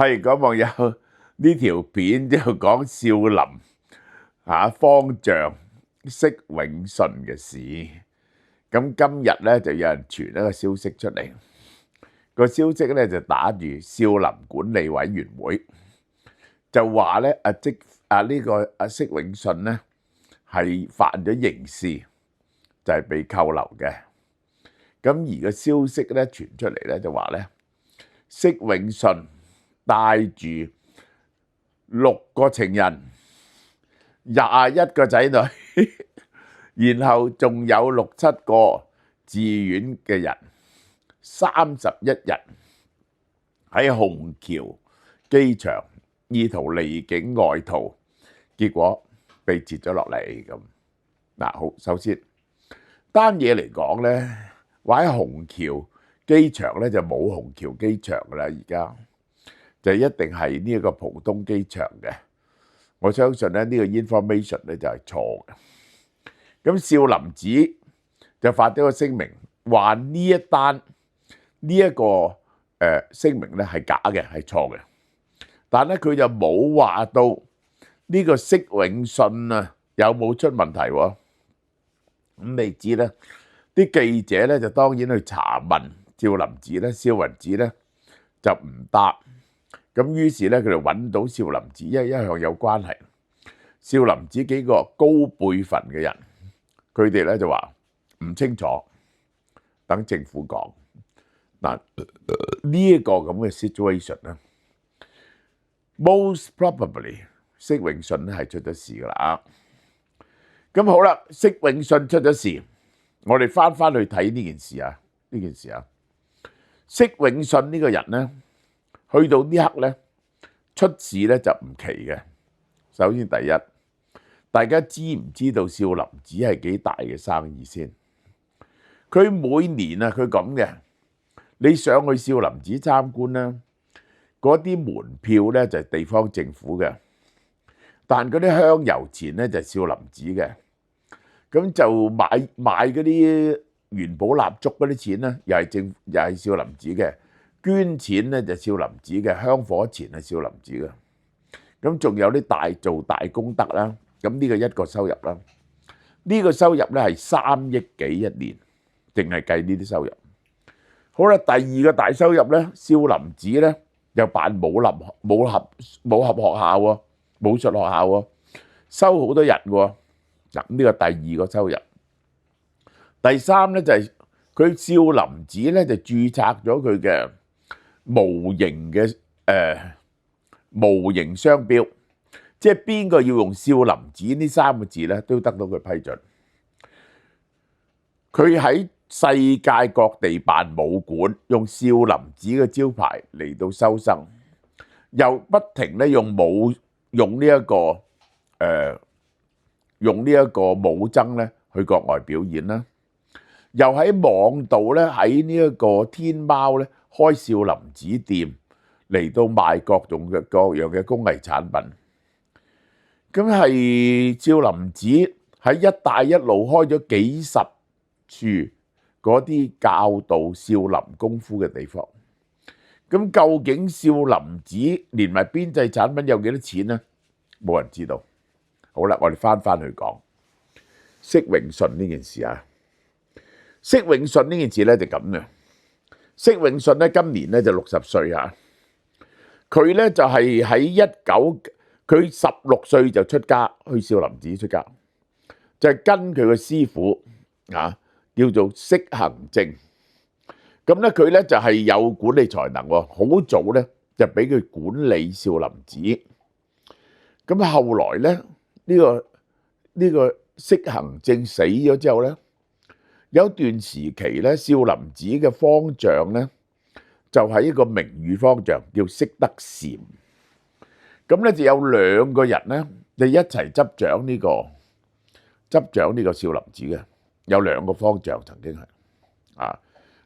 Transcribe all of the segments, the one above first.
係講網友呢條片就講少林方丈釋永信嘅事。咁今日咧就有人傳一個消息出嚟，個消息咧就打住少林管理委員會，就話咧呢個釋永信咧係犯咗刑事，就係被扣留嘅。咁而個消息咧傳出嚟咧就話咧，釋永信帶住6個情人、21個仔女，然後仲有6、7個自願嘅人，31日喺虹橋機場意圖離境外逃，結果被截咗落嚟咁。嗱，好，首先單嘢嚟講咧，話喺虹橋機場咧就冇虹橋機場噶啦，而家就一定係呢一個浦東機場嘅。我相信咧呢個 information 咧就係錯嘅。咁少林寺就發咗個聲明，話呢一單呢一個聲明咧係假嘅，係錯嘅。但咧佢就冇話到呢個釋永信有冇出問題喎。咁你知咧，啲記者咧就當然去查問少林寺咧，少林寺咧就唔答。咁於是咧佢哋揾到少林寺，因為一向有關係。少林寺幾個高輩份嘅人，佢哋咧就話唔清楚，等政府講。嗱，呢一個咁嘅 situation 咧 ，most probably 釋永信咧係出咗事噶啦。咁好啦，釋永信出咗事，我哋翻去睇呢件事啊，釋永信呢個人咧，去到呢刻咧出事咧就唔奇嘅。首先第一，大家知唔知道少林寺係幾大嘅生意先？佢每年佢咁嘅，你上去少林寺參觀咧，嗰啲門票咧就係地方政府嘅，但嗰啲香油錢咧就係少林寺嘅。咁就買嗰啲元寶蠟燭嗰啲錢咧，又係少林寺嘅。捐錢咧就少林寺嘅，香火錢係少林寺嘅。咁仲有啲做大功德啦。咁呢個一個收入啦。呢個收入咧係3億幾一年，淨係計呢啲收入。好啦，第二個大收入咧，少林寺咧又辦武俠學校喎，武術學校喎，收好多人喎。嗱，呢個第二個收入。第三咧就係佢少林寺咧就註冊咗佢嘅無形商標，即係邊個要用少林寺呢3個字咧，都得到佢批准。佢喺世界各地辦武館，用少林寺嘅招牌嚟到收生，又不停咧用呢一個武僧咧去國外表演啦，又喺網度咧喺呢一個天貓咧開少林寺店嚟到賣各樣嘅工藝產品。咁係少林寺喺一帶一路開咗幾十處嗰啲教導少林功夫嘅地方。咁究竟少林寺連埋邊製產品有幾多錢呢？冇人知道。好啦，我哋翻去講釋永信呢件事啊。釋永信呢件事咧就咁嘅。釋永信咧今年咧就60歲嚇。佢咧就係喺佢16歲就出家，去少林寺出家，就係跟佢個師傅叫做釋行正。咁咧佢咧就係有管理才能喎，好早咧就俾佢管理少林寺。咁後來咧呢個釋行正死咗之後咧，有一段時期咧少林寺嘅方丈咧就係一個名譽方丈叫釋德禪。咁咧就有2個人咧就一齊執掌呢個少林寺嘅，有2個方丈曾經係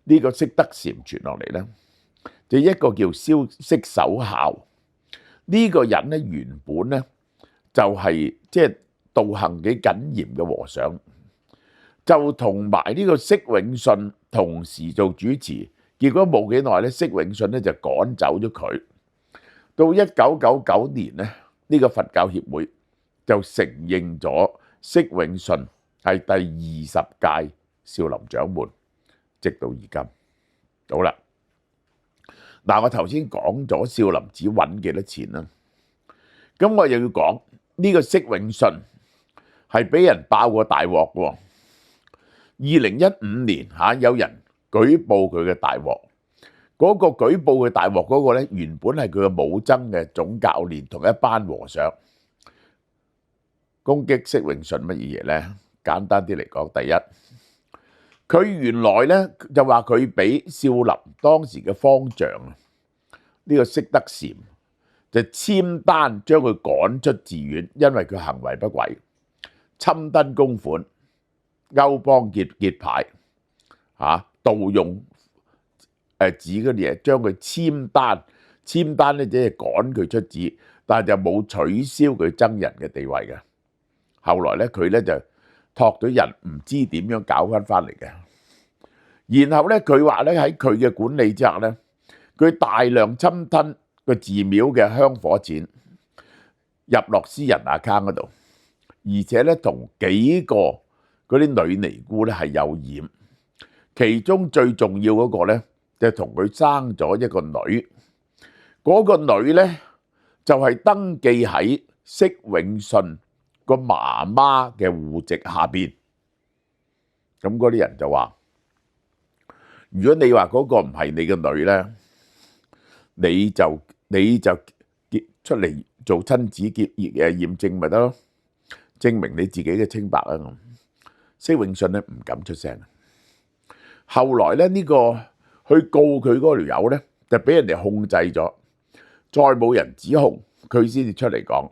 呢個釋德禪傳落嚟咧，就一個叫釋守孝。呢個人咧原本咧就係即係道行幾謹嚴嘅和尚，就同埋呢個釋永信同時做主持，結果冇幾耐咧，釋永信咧就趕走咗佢，到1999年咧，呢個佛教協會就承認咗釋永順係第20屆少林掌門，直到而今。好啦，嗱，我頭先講咗少林寺揾幾多錢啦，咁我又要講呢個釋永順係俾人爆過大鑊喎。2015年有人舉報佢嘅大鑊，嗰個舉報嘅大鑊嗰個咧，原本係佢嘅武僧嘅總教練同一班和尚攻擊釋永順乜嘢咧？簡單啲嚟講，第一，佢原來咧就話佢俾少林當時嘅方丈呢個釋德禪就簽單將佢趕出寺院，因為佢行為不軌，侵吞公款、勾幫結派盜用紙嗰啲嘢，將佢簽單咧，即係趕佢出寺，但係就冇取消佢僧人嘅地位嘅。後來咧，佢咧就託咗人唔知點樣搞翻嚟嘅。然後咧，佢話咧喺佢嘅管理之下咧，佢大量侵吞個寺廟嘅香火錢入落私人 account 嗰度，而且咧同幾個嗰啲女尼姑咧係有染，其中最重要嗰個咧就同佢生咗一個女，嗰個女咧就係登記喺釋永順個媽媽嘅戶籍下邊。咁嗰啲人就話：如果你話嗰個唔係你嘅女咧，你就出嚟做親子驗證咪得咯，證明你自己嘅清白啊！咁釋永順咧唔敢出聲。後來咧呢個去告佢嗰條友咧就俾人哋控制咗，再冇人指控佢先至出嚟講，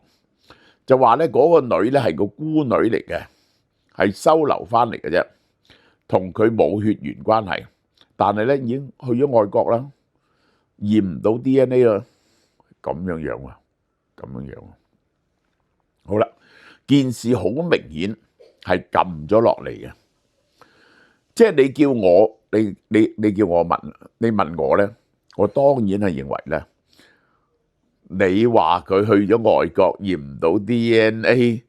就話咧嗰個女咧係個孤女嚟嘅，係收留翻嚟嘅啫，同佢冇血緣關係，但係咧已經去咗外國啦，驗唔到 DNA 啦，咁樣樣啊，咁樣樣。好啦，件事好明顯係撳咗落嚟嘅，即係你叫我，你叫我問，你問我咧，我當然係認為咧，你話佢去咗外國驗唔到 DNA，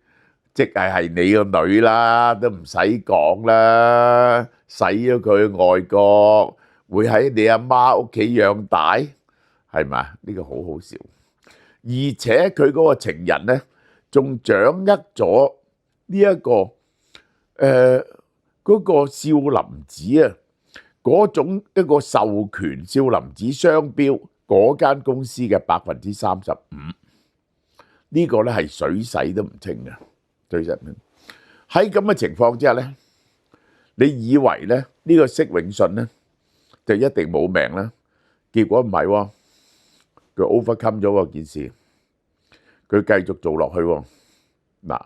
即係你個女啦，都唔使講啦，使咗佢去外國，會喺你阿媽屋企養大，係咪？呢個好好笑，而且佢嗰個情人咧，仲掌握咗呢一個嗰個少林寺啊，嗰種一個授權少林寺商標嗰間公司嘅35%，呢個咧係水洗都唔清嘅。對人喺咁嘅情況之下咧，你以為咧呢個釋永順咧就一定冇命啦？結果唔係喎，佢 overcome 咗嗰件事，佢繼續做落去喎。嗱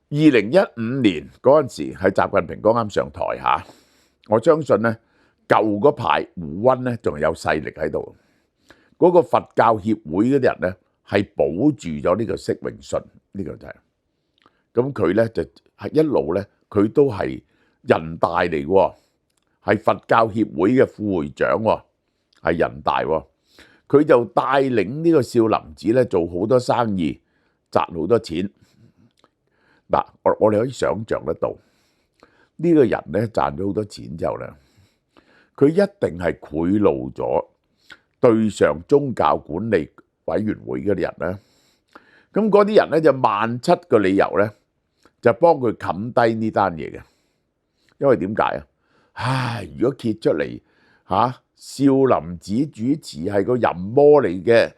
，2015年嗰陣時係習近平剛啱上台嚇，我相信咧舊嗰排胡溫咧仲有勢力喺度，嗰個佛教協會嗰啲人咧係保住咗呢個釋永順，呢個就係。咁佢咧就係一路咧，佢都係人大嚟嘅喎，係佛教協會嘅副會長喎，係人大喎。佢就帶領呢個少林寺咧做好多生意，賺好多錢。嗱，我哋可以想像得到，呢個人咧賺咗好多錢之後咧，佢一定係賄賂咗對上宗教管理委員會嗰啲人咧。咁嗰啲人咧就17個理由咧，就幫佢冚低呢單嘢嘅。因為點解啊？如果揭出嚟少林寺主持係個淫魔嚟嘅，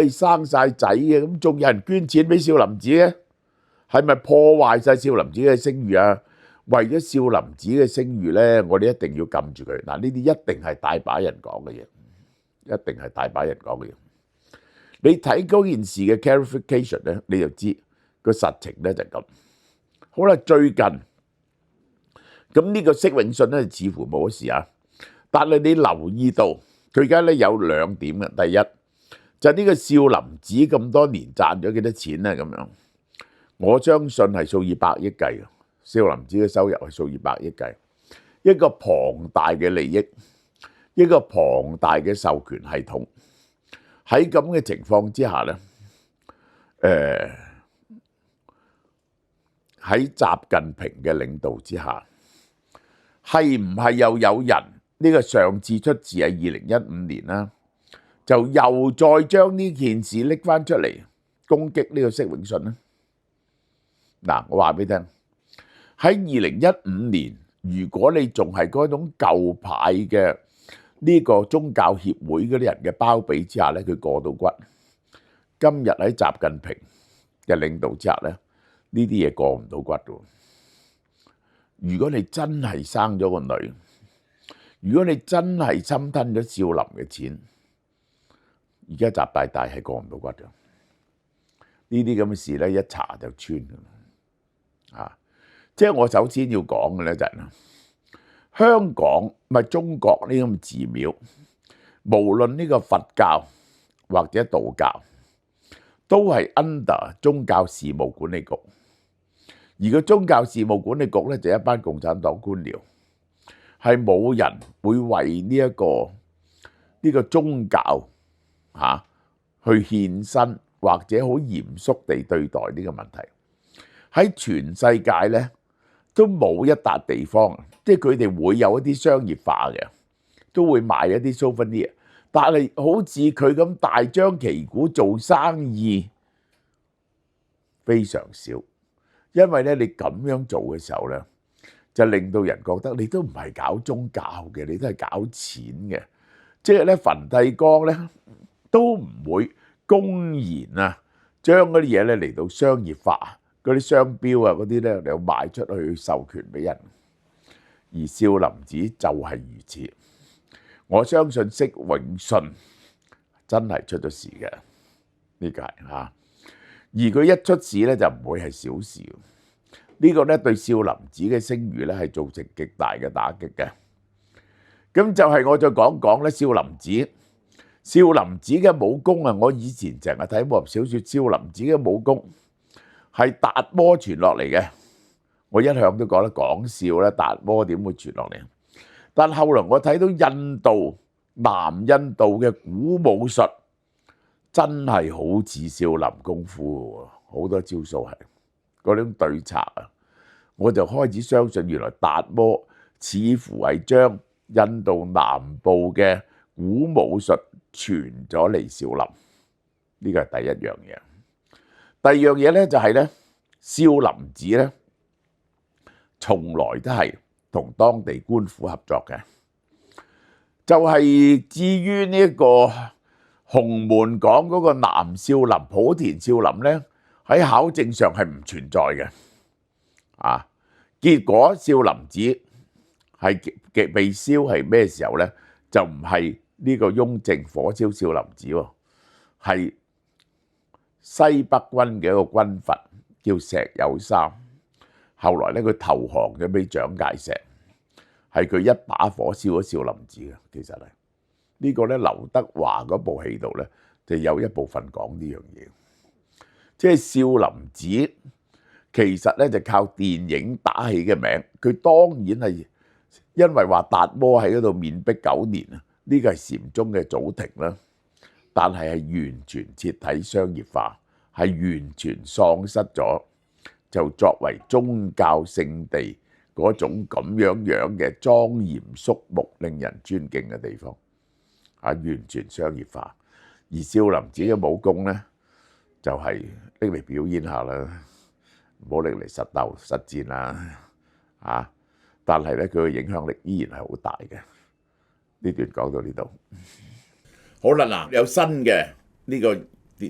生晒仔嘅，咁仲有人捐錢俾少林寺嘅，係咪破壞晒少林寺嘅聲譽啊？為咗少林寺嘅聲譽咧，我哋一定要撳住佢。嗱，呢啲一定係大把人講嘅嘢，一定係大把人講嘅嘢。你睇嗰件事嘅 clarification 咧，你就知個實情咧就係咁。好啦，最近咁呢個釋永順咧似乎冇事啊，但係你留意到佢而家咧有2點嘅。第一就係呢個少林寺咁多年賺咗幾多錢咧？咁樣我相信係數以百億計嘅，少林寺嘅收入係數以百億計，一個龐大嘅利益，一個龐大嘅授權系統。喺咁嘅情況之下呢，喺習近平嘅領導之下，係唔係又有人呢個上次出自係2015年啦，就又再將呢件事拎翻出嚟攻擊呢個釋永信呢？嗱，我話俾你聽，喺2015年，如果你仲係嗰種舊派嘅呢個宗教協會嗰啲人嘅包庇之下呢，佢過到骨。今日喺習近平嘅領導之下呢，呢啲嘢過唔到骨嘅。如果你真係生咗個女，如果你真係侵吞咗少林嘅錢，而家習大大係過唔到骨嘅。呢啲咁嘅事呢，一查就穿嘅。即係我首先要講嘅呢就係香港咪中國呢啲咁嘅寺廟，無論呢個佛教或者道教，都係 under 宗教事務管理局。而個宗教事務管理局呢，就一班共產黨官僚，係冇人會為呢個宗教去獻身，或者好嚴肅地對待呢個問題。喺全世界呢，都冇一笪地方，即係佢哋會有一啲商業化嘅，都會賣一啲 souvenir，但係好似佢咁大張旗鼓做生意非常少。因為咧，你咁樣做嘅時候咧，就令到人覺得你都唔係搞宗教嘅，你都係搞錢嘅。即係咧，梵蒂岡咧都唔會公然將嗰啲嘢咧嚟到商業化，嗰啲商標嗰啲咧嚟到賣出去授權俾人。而少林寺就係如此。我相信釋永信真係出咗事嘅，呢個係而佢一出事咧就唔會係小事，呢個咧對少林寺嘅聲譽咧係造成極大嘅打擊嘅。咁就係我再講講咧少林寺嘅武功啊！我以前成日睇武俠小說，少林寺嘅武功係達摩傳落嚟嘅。我一向都覺得講笑啦，達摩點會傳落嚟？但後來我睇到南印度嘅古武術，真係好似少林功夫喎，好多招數係嗰種對策啊！我就開始相信原來達摩似乎係將印度南部嘅古武術傳咗嚟少林，呢個係第一樣嘢。第二樣嘢咧就係咧，少林寺咧從來都係同當地官府合作嘅，就係至於呢一個洪門講嗰個南少林、莆田少林咧，喺考證上係唔存在嘅。結果少林寺係被燒係咩時候咧？就唔係呢個雍正火燒少林寺喎，係西北軍嘅一個軍閥叫石友三，後來咧佢投降咗俾蔣介石，係佢一把火燒咗少林寺嘅。其實係呢個咧，劉德華嗰部戲度咧就有一部分講呢樣嘢，即係少林寺其實咧就靠電影打起嘅名，佢當然係因為話達摩喺嗰度面壁9年啊，呢個係禪宗嘅祖庭啦，但係完全徹底商業化，係完全喪失咗就作為宗教聖地嗰種咁樣嘅莊嚴肅穆、令人尊敬嘅地方，完全商業化。而少林寺嘅武功咧，就係拎嚟表演下啦，唔好拎嚟實鬥實戰啦，但係咧佢嘅影響力依然係好大嘅。呢段講到呢度，好啦，嗱，有新嘅呢個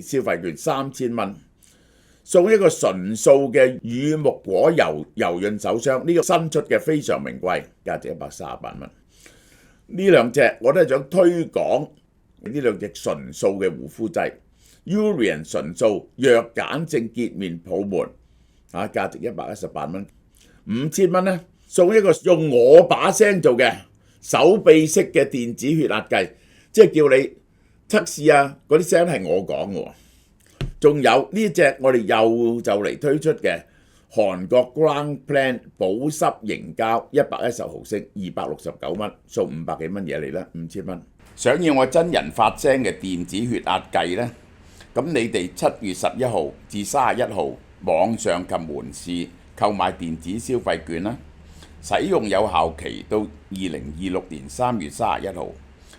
消費券3000蚊，送一個純素嘅乳木果油潤手霜，呢個新出嘅非常名貴，價值138蚊。呢兩隻我都係想推廣呢兩隻純素嘅護膚劑 ，Urian 純素弱鹼性潔面泡沫，價值118蚊。5000蚊咧，送一個用我把聲做嘅手臂式嘅電子血壓計，即係叫你測試嗰啲聲係我講嘅喎。仲有呢隻我哋又就嚟推出嘅韓國 Ground Plan 保濕凝膠110毫升269蚊，數500幾蚊嘢嚟啦，5000蚊。想要我真人發聲嘅電子血壓計呢？咁你哋7月11號至31號網上及門市購買電子消費券啦，使用有效期到2026年3月31號，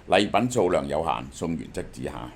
禮品數量有限，送原則之下。